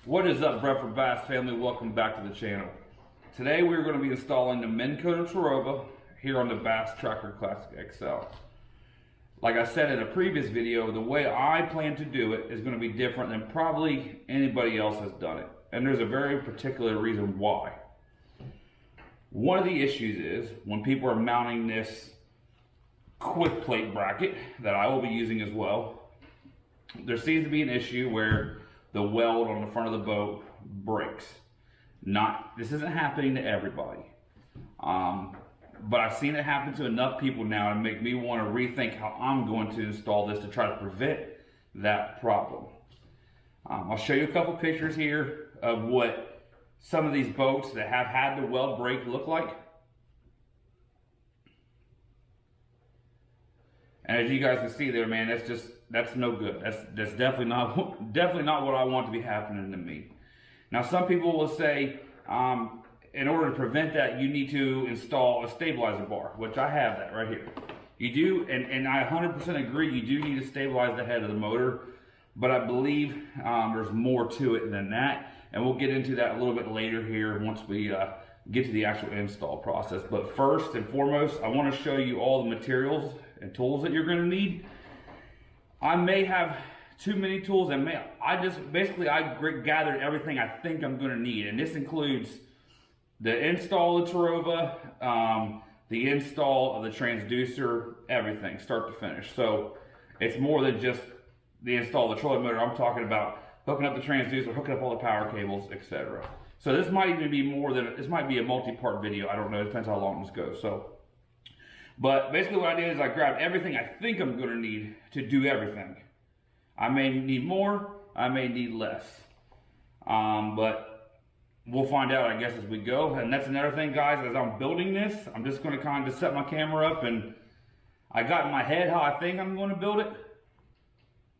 What is up, Bradford Bass family? Welcome back to the channel. Today we're going to be installing the Minn Kota Terrova here on the Bass Tracker Classic XL. Like I said in a previous video, the way I plan to do it is going to be different than probably anybody else has done it. And there's a very particular reason why. One of the issues is when people are mounting this quick plate bracket that I will be using as well, there seems to be an issue where the weld on the front of the boat breaks. This isn't happening to everybody, but I've seen it happen to enough people now to make me want to rethink how I'm going to install this to try to prevent that problem. I'll show you a couple pictures here of what some of these boats that have had the weld break look like. And as you guys can see there, man, that's no good. That's definitely not what I want to be happening to me. Now, some people will say, in order to prevent that, you need to install a stabilizer bar, which I have that right here. You do, and I 100% agree, you do need to stabilize the head of the motor, but I believe there's more to it than that, and we'll get into that a little bit later here once we get to the actual install process. But first and foremost, I want to show you all the materials and tools that you're going to need. I may have too many tools, and I gathered everything I think I'm going to need, and this includes the install of Terrova, the install of the transducer, everything start to finish. So it's more than just the install of the trolling motor. I'm talking about hooking up the transducer, hooking up all the power cables, etc. So this might even be this might be a multi-part video. I don't know, it depends how long this goes. But basically what I did is I grabbed everything I think I'm going to need to do everything. I may need more, I may need less. But we'll find out, I guess, as we go. And that's another thing, guys, as I'm building this, I'm just going to kind of set my camera up, and I got in my head how I think I'm going to build it.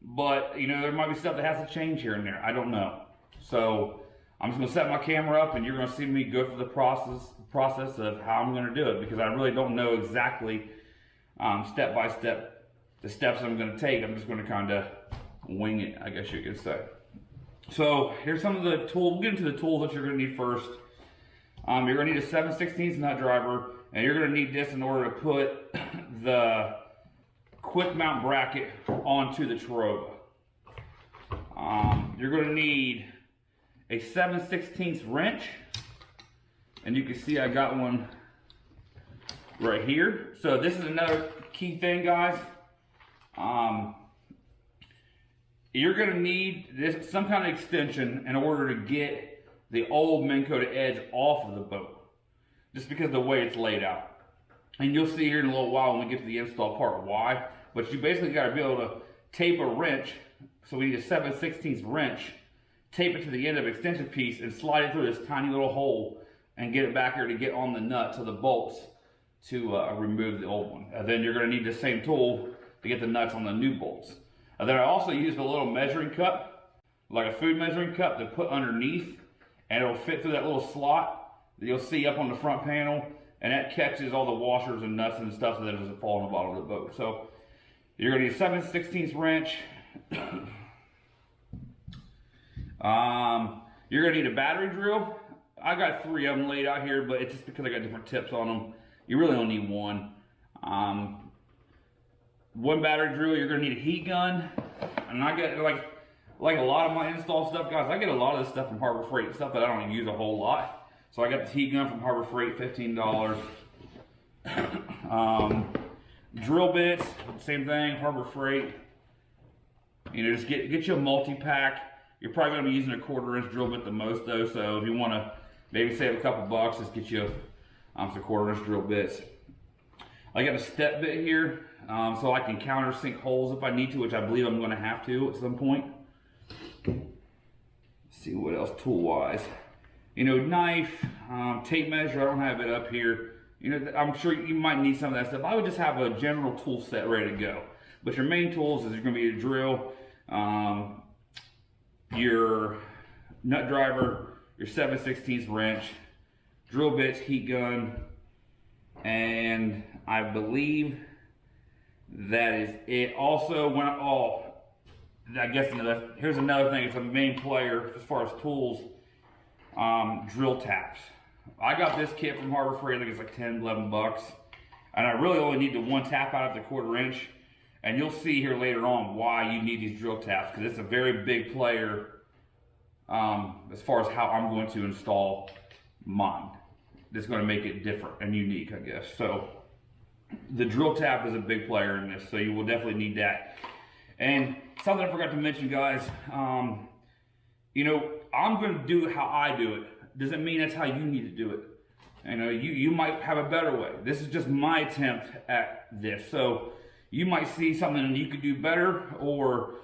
But, you know, there might be stuff that has to change here and there. I don't know. So I'm just going to set my camera up, and you're going to see me go through the process of how I'm going to do it, because I really don't know exactly step by step the steps I'm going to take. I'm just going to kind of wing it, I guess you could say. So here's some of the tools. We'll get into the tools that you're going to need first. You're going to need a 7/16 nut driver, and you're going to need this in order to put the quick mount bracket onto the Terrova. You're going to need a 7/16 wrench, and you can see I got one right here. So this is another key thing, guys. You're going to need some kind of extension in order to get the old Minn Kota edge off of the boat, just because of the way it's laid out. And you'll see here in a little while when we get to the install part why. But you basically got to be able to tape a wrench. So we need a 7/16 wrench, tape it to the end of the extension piece, and slide it through this tiny little hole and get it back here to get on the nuts of the bolts to remove the old one. And then you're going to need the same tool to get the nuts on the new bolts. And then I also used a little measuring cup, like a food measuring cup, to put underneath, and it'll fit through that little slot that you'll see up on the front panel, and that catches all the washers and nuts and stuff that doesn't fall on the bottom of the boat. So you're going to need a 7/16 wrench. You're going to need a battery drill. I got 3 of them laid out here, but it's just because I got different tips on them. You really only need one. One battery drill. You're going to need a heat gun. And I get like a lot of my install stuff, guys, I get a lot of this stuff from Harbor Freight, stuff that I don't use a whole lot. So I got the heat gun from Harbor Freight, $15. Drill bits, same thing, Harbor Freight. You know, just get you a multi-pack. You're probably going to be using a 1/4-inch drill bit the most, though. So if you want to maybe save a couple bucks, just get you some 1/4-inch drill bits. I got a step bit here, so I can countersink holes if I need to, which I believe I'm going to have to at some point. Let's see what else tool-wise. You know, knife, tape measure. I don't have it up here. You know, I'm sure you might need some of that stuff. I would just have a general tool set ready to go. But your main tools is going to be your drill, your nut driver, your 7/16 wrench, drill bits, heat gun, and I believe that is it. Also, I guess here's another thing. It's a main player as far as tools. Drill taps. I got this kit from Harbor Freight. I think it's like 10, 11 bucks. And I really only need the one tap out of the 1/4 inch. And you'll see here later on why you need these drill taps, because it's a very big player as far as how I'm going to install mine. That's going to make it different and unique, I guess. So the drill tap is a big player in this, so you will definitely need that. And something I forgot to mention, guys, you know, I'm going to do it how I do it. Doesn't mean that's how you need to do it. You know, you might have a better way. This is just my attempt at this. So you might see something you could do better or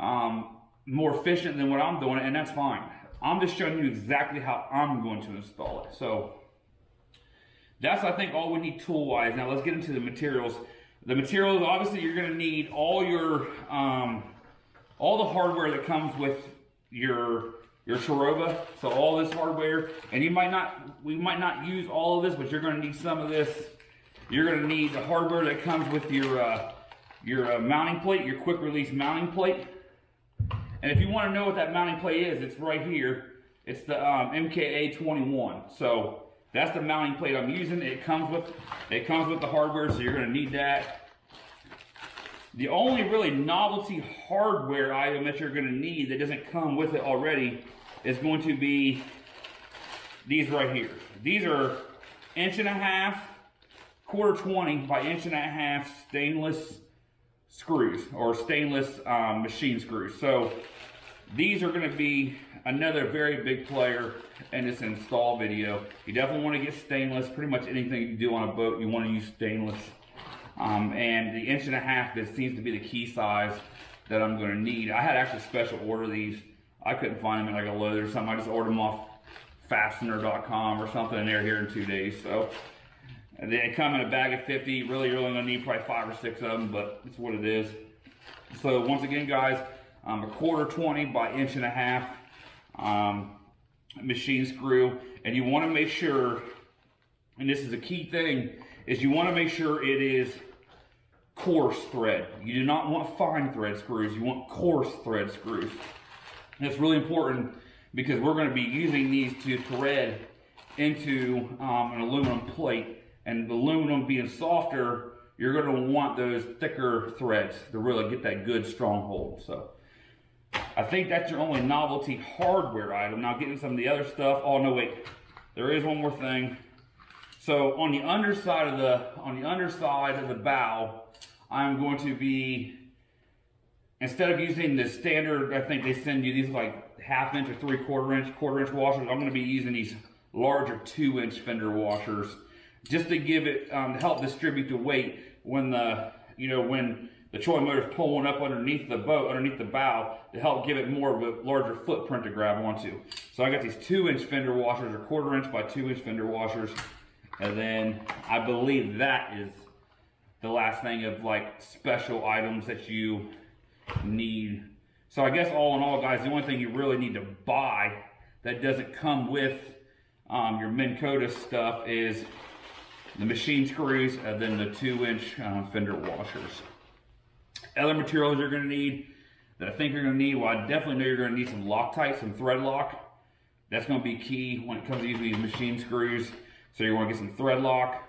more efficient than what I'm doing, and that's fine. I'm just showing you exactly how I'm going to install it. So that's, I think, all we need tool-wise. Now let's get into the materials. The materials, obviously, you're going to need all your all the hardware that comes with your Terrova. So all this hardware, and we might not use all of this, but you're going to need some of this. You're going to need the hardware that comes with your mounting plate, your quick release mounting plate. And if you want to know what that mounting plate is, it's right here. It's the MKA-21. So that's the mounting plate I'm using. It comes with the hardware, so you're going to need that. The only really novelty hardware item that you're going to need that doesn't come with it already is going to be these right here. These are 1.5" 1/4 by 1.5" stainless screws, or stainless machine screws. So these are going to be another very big player in this install video. You definitely want to get stainless. Pretty much anything you do on a boat, you want to use stainless. And the 1.5" that seems to be the key size that I'm going to need. I had actually special order these. I couldn't find them in like a Lowe's or something. I just ordered them off fastener.com or something, and they're here in 2 days. So they come in a bag of 50. Really, you're only going to need probably 5 or 6 of them, but it's what it is. So once again, guys, a 1/4 by 1.5" machine screw, and you want to make sure, and this is a key thing, is you want to make sure it is coarse thread. You do not want fine thread screws. You want coarse thread screws. And it's really important because we're going to be using these to thread into an aluminum plate. And the aluminum being softer, you're going to want those thicker threads to really get that good strong hold. So I think that's your only novelty hardware item. Now getting some of the other stuff. Oh no, wait, there is one more thing. So on the underside of the bow, I'm going to be, instead of using the standard, I think they send you these like 1/2 inch or 3/4 inch, 1/4 inch washers. I'm going to be using these larger 2-inch fender washers, just to give it to help distribute the weight when the trolling motor is pulling up underneath the boat, underneath the bow, to help give it more of a larger footprint to grab onto. So I got these 2-inch fender washers, or 1/4 inch by 2-inch fender washers, and then I believe that is the last thing of like special items that you need. So I guess all in all, guys, the only thing you really need to buy that doesn't come with your Minn Kota stuff is the machine screws, and then the 2-inch fender washers. Other materials you're going to need that I think you're going to need, well, I definitely know you're going to need some Loctite, some thread lock. That's going to be key when it comes to using these machine screws. So you're going to get some thread lock.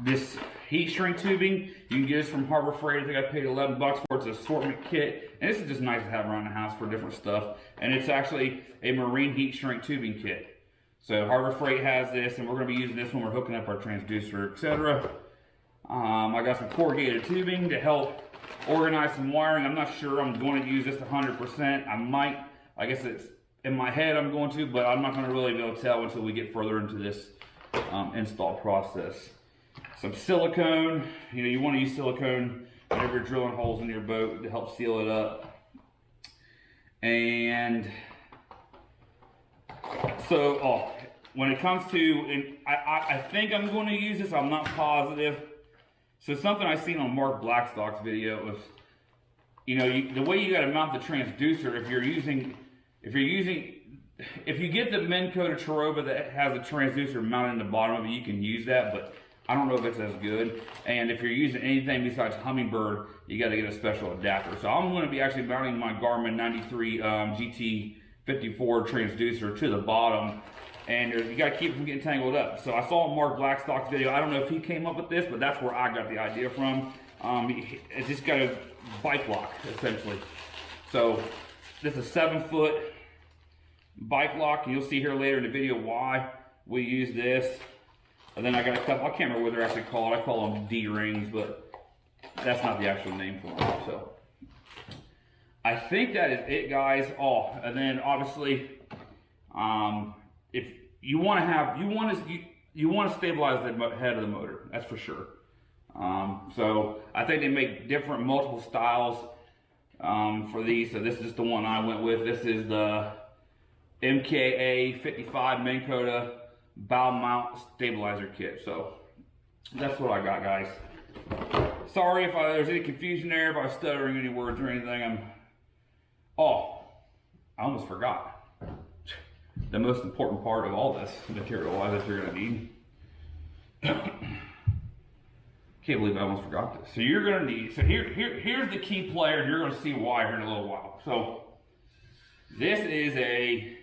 This heat shrink tubing, you can get this from Harbor Freight. I think I paid 11 bucks for it. It's an assortment kit. And this is just nice to have around the house for different stuff. And it's actually a marine heat shrink tubing kit. So Harbor Freight has this, and we're going to be using this when we're hooking up our transducer, etc. I got some corrugated tubing to help organize some wiring. I'm not sure I'm going to use this 100%. I might. I guess it's in my head I'm going to, but I'm not going to really be able to tell until we get further into this install process. Some silicone. You want to use silicone whenever you're drilling holes in your boat to help seal it up. And so, when it comes to, and I think I'm going to use this, I'm not positive. So something I seen on Mark Blackstock's video was, the way you got to mount the transducer, if you get the Minn Kota Terrova that has a transducer mounted in the bottom of it, you can use that. But I don't know if it's as good. And if you're using anything besides Humminbird, you got to get a special adapter. So I'm going to be actually mounting my Garmin 93 GT54 transducer to the bottom. And you got to keep it from getting tangled up. So I saw Mark Blackstock's video. I don't know if he came up with this, but that's where I got the idea from. It's just got a bike lock, essentially. So this is a 7-foot bike lock. You'll see here later in the video why we use this. And then I got a couple, I can't remember what they're actually called. I call them D-rings, but that's not the actual name for them. So I think that is it, guys. Oh, and then obviously, if you want to have, you want to stabilize the head of the motor. That's for sure. So I think they make different multiple styles for these. So this is just the one I went with. This is the MKA 55 Minn Kota bow mount stabilizer kit. So that's what I got, guys. Sorry if there's any confusion there, if I was stuttering any words or anything. Oh, I almost forgot the most important part of all this material that you're gonna need. Can't believe I almost forgot this. So you're gonna need, so here's the key player, and you're gonna see why here in a little while. So this is a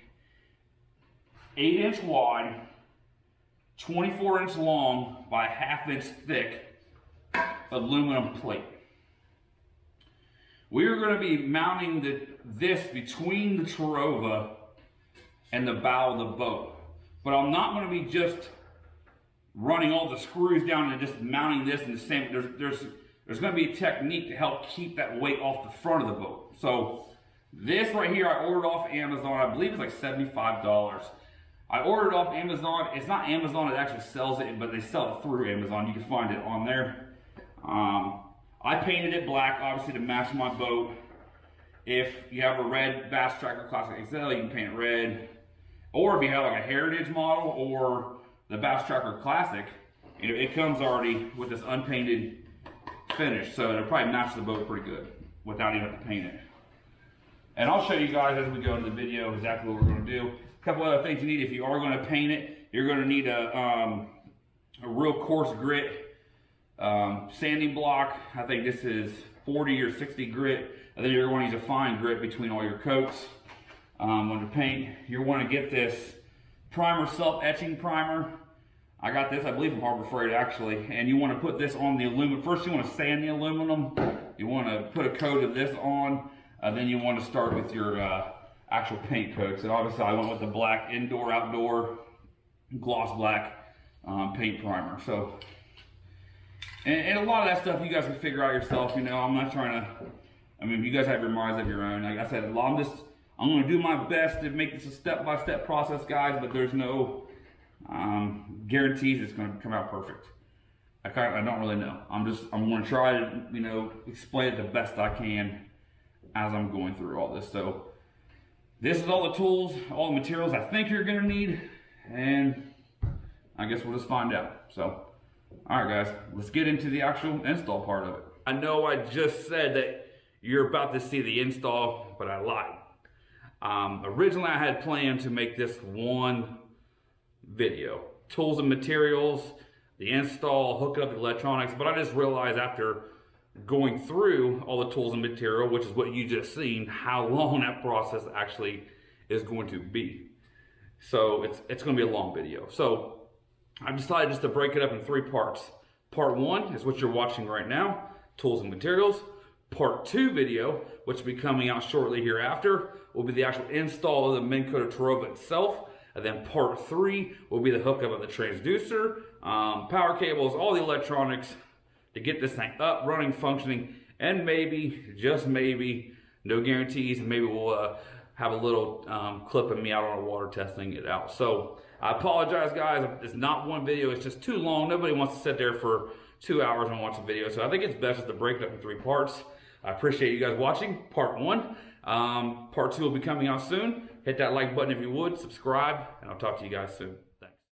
8-inch wide, 24-inch long by 1/2 inch thick aluminum plate. We are going to be mounting this between the Terrova and the bow of the boat. But I'm not going to be just running all the screws down and just mounting this in the same. There's going to be a technique to help keep that weight off the front of the boat. So this right here I ordered off Amazon. I believe it's like $75. I ordered off Amazon. It's not Amazon that actually sells it, but they sell it through Amazon. You can find it on there. I painted it black, obviously, to match my boat. If you have a red Bass Tracker Classic XL, you can paint it red. Or if you have like a Heritage model or the Bass Tracker Classic, it comes already with this unpainted finish. So it'll probably match the boat pretty good without even having to paint it. And I'll show you guys as we go into the video exactly what we're going to do. A couple other things you need if you are going to paint it. You're going to need a real coarse grit sanding block. I think this is 40 or 60 grit. And then you're going to use a fine grit between all your coats. When you paint, you want to get this primer, self-etching primer. I got this, I believe, from Harbor Freight actually. And you want to put this on the aluminum. First, you want to sand the aluminum. You want to put a coat of this on. Then you want to start with your actual paint coats. And obviously I went with the black indoor outdoor gloss black paint primer. So and a lot of that stuff you guys can figure out yourself. I'm not trying to, you guys have your minds of your own. Like I said, I'm going to do my best to make this a step-by-step process, guys, but there's no guarantees it's going to come out perfect. I don't really know. I'm going to try to explain it the best I can as I'm going through all this. So this is all the tools, all the materials I think you're going to need, and I guess we'll just find out. So, all right, guys, let's get into the actual install part of it. I know I just said that you're about to see the install, but I lied. Originally, I had planned to make this one video. Tools and materials, the install, hook up the electronics, but I just realized after going through all the tools and material, which is what you just seen, how long that process actually is going to be. So it's going to be a long video. So I decided just to break it up in 3 parts. Part 1 is what you're watching right now, tools and materials. Part 2 video, which will be coming out shortly hereafter, will be the actual install of the Minn Kota Terrova itself. And then part 3 will be the hookup of the transducer, power cables, all the electronics to get this thing up, running, functioning, and maybe, just maybe, no guarantees, and maybe we'll have a little clip of me out on the water testing it out. So I apologize, guys. It's not one video. It's just too long. Nobody wants to sit there for 2 hours and watch a video. So I think it's best just to break it up in 3 parts. I appreciate you guys watching part 1. Part 2 will be coming out soon. Hit that like button if you would, subscribe, and I'll talk to you guys soon.